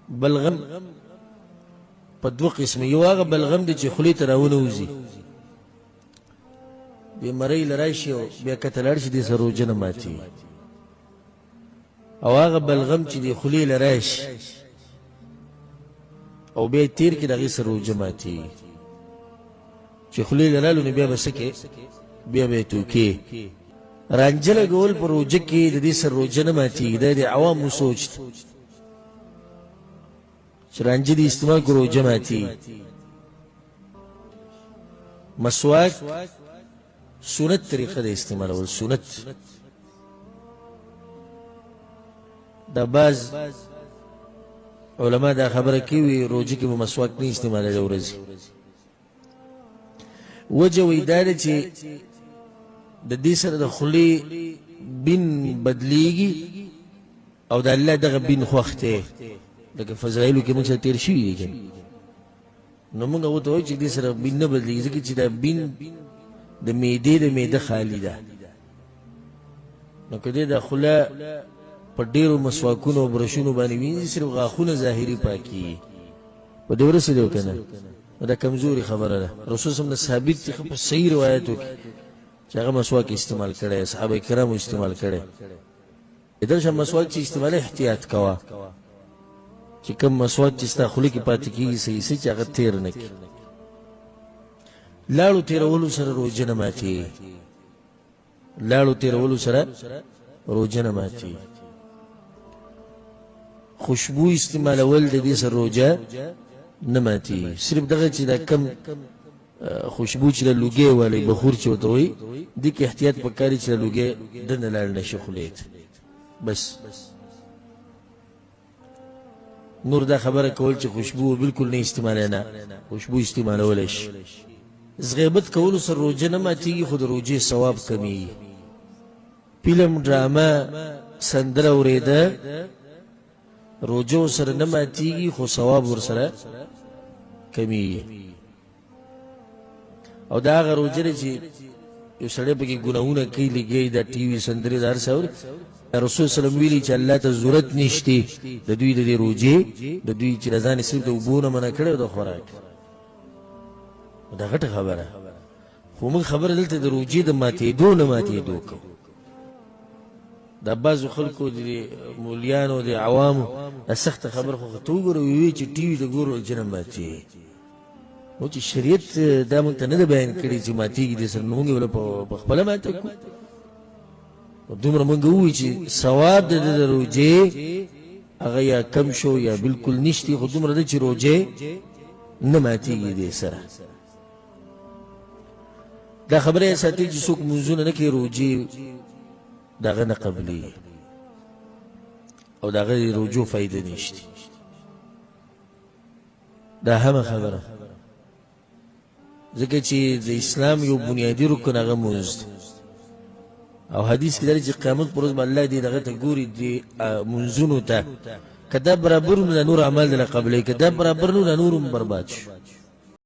بلغم په دوه قسمه، یو هغه بلغم دی چې خولې ته راونوځي، بیا مرۍ له راشي او بیا کته لاړ شي، دې سره روژه نه ماتېږي. او هغه بلغم چې د خولې له راشي او بیا تیر کې د هغې سره روژه ماتېږي. چې خولې له رالو نو بیا به څه کې، بیا به یې توکې. رانجه لګول په روژه کې د دې سره روژه نه ماتېږي. دا د عوامو سوچ دی چې رانجه د استعمال کو روژه ماتېږي. مسواک سنت طریقه د استعمالول، سنت. دا بعض علما دا خبره کوي روژه کې به مسواک نه استعمالوي ورځي. وجه وی دا ده چې د دې سره د خولې بین بدلیږي او د الله دغه بین خوښ دی. لکه فضایلو کې موږ سره تېر شوي دي که نو موږ ورته وایو چې دې سره بین نه بدلیږي، ځکه چې دا بین د معده خالي ده. نو که دې د خوله په ډېرو مسواکونو او برشونو باندې وینځي، صرف غاښونه ظاهري پاکېږي. په دې ورسېدی که نه؟ دا کمزوري خبره ده. رسول صلی الله علیه وسلم ثابت دي په صحیح روایتو کې چې هغه مسواک استعمال کړی، صحابه کرامو استعمال کړی. درشه مسواک چې استعمالوي احتیاط کوه چې کوم مسواک چې ستا خولې کې پاتې کېږي صحیح سي چې هغه تېر نه کړي. لاړو تېرولو سره روژه نه ماتېږي، لاړو تېرولو سره روژه نه ماتېږي. خوشبو استعمالول د دې سره روژه نه ماتېږي. صرف دغه چې دا کم خوشبو چې د لوګۍ والی بخور چې ورته وایي، دې کې احتیاط پکار دی چې د لوګۍ دننه لاړ نه شي خولې ته. بس نور دا خبره کول چې خوشبو بالکل نه استعمالوي، نه، خوشبو استعمالولی شي. غیبت کولو سره روژه نه ماتېږي، خو د روژې ثواب کمیږي. فلم، ډرامه، سندره اورېده روژه ورسره نه ماتېږي، خو ثواب ورسره کمیږي. او دا هغه روژه ده چې یو سړی پکې ګناهونه کوي، لګیایي دا ټي وي سندرې دا هر څه اوري. رسول صلی الله علیه وسلم ویلي چې الله ته ضرورت نشته د دوی د دې روژې، د دوی چې د ځان صرف د اوبو نه منع کړی او د خوراک. دا غټه خبره. خو موږ خبره دلته د روژې د ماتېدو نه ماتېدو کوو. دا بعضو خلکو د مولیانو د عوامو دا سخته خبره خو ته وګوره، ویوي چې ټي وي د ګورو روژه نه ماتېږي. نو چې شریعت دا موږ ته نه ده بیان کړي چې ماتېږي دې سره، نو موږ یې ولې په خپله ماته کړو؟ دومره موږ ووایو چې ثواب د ده د روژې هغه یا کم شو یا بالکل نشتی، خو دومره ده چې روژې نه ماتېږي دې سره. دا خبره یې ساتي چې څوک منځونه نه کوي، روژې د هغه نه قبلېږي او د هغه د روژو فایده نشته. دا همه خبره، ځکه چې د اسلام یو بنیادي رکن هغه مونځ دی. او حدیث کې دا چې قیامت پر ورځ به الله دې دغه ته ګوري، دې مونځونو ته، که دا برابر نو د نور اعمال دله قبلوي، که دا برابر نو د نور هم برباد شو.